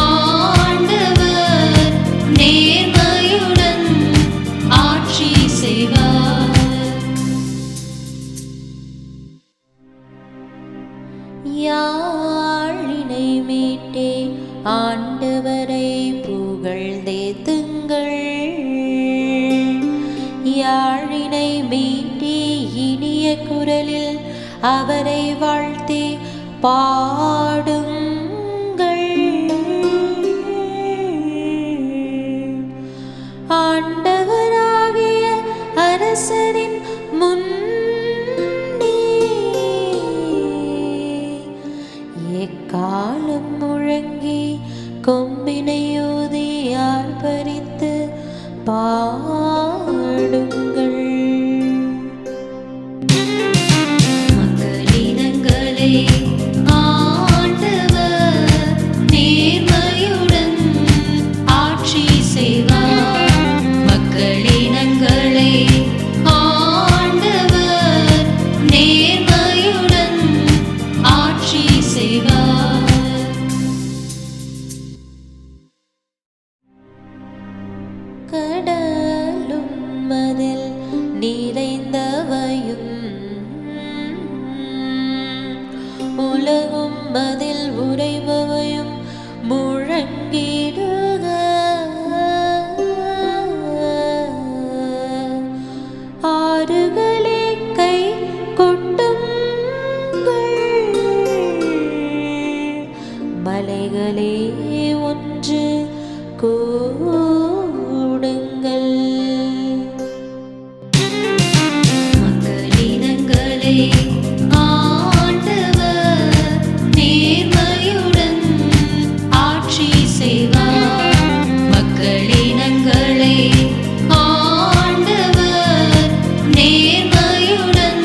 ஆண்டவர் நேர்மையுடன் ஆட்சி செய்வார். யாழினை மீட்டே ஆண்டவரை புகழ்ந்தேத்துங்கள். யாழினை மீட்டி இனிய குரலில் அவரை வாழ்த்தி பாடுங்கள். ஆண்டவராகிய அரசரின் முன்னே எக்காலம் முழங்கி கொம்பினை ஊதி ஆர்ப்பரித்து பாடுங்கள். மக்களினங்களே ஆண்டவர் நேர்மையுடன் ஆட்சி செய்வார். மக்களினங்களே ஆண்டவர் நேர்மையுடன் ஆட்சி செய்வார். கடலும் மதில் நிறைந்தவையும் உலகும் மதில் உறைபவையும் முழங்கிடுக. ஆறுகளே கை கொட்டுங்கள். மலைகளே ஒன்று கூடுங்கள். மக்களினங்களே ஆண்டவர் நேர்மையுடன் ஆட்சி செய்வார். மக்களினங்களே ஆண்டவர் நேர்மையுடன்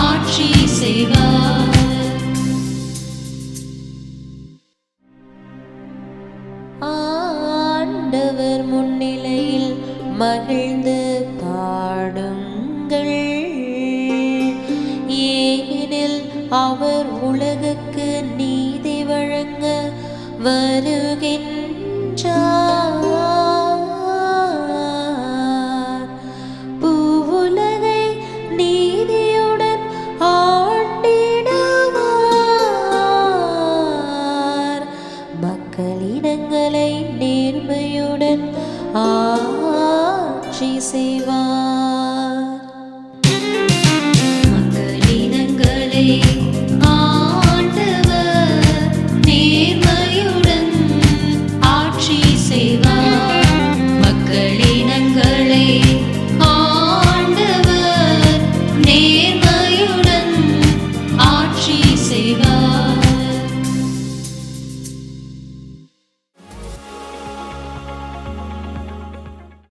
ஆட்சி செய்வார். ஆண்டவர் முன்னிலையில் மகிழ்ந்து பாடுங்கள். ஏனெனில் அவர் உலகுக்கு நீதி வழங்க வருகின்றார்.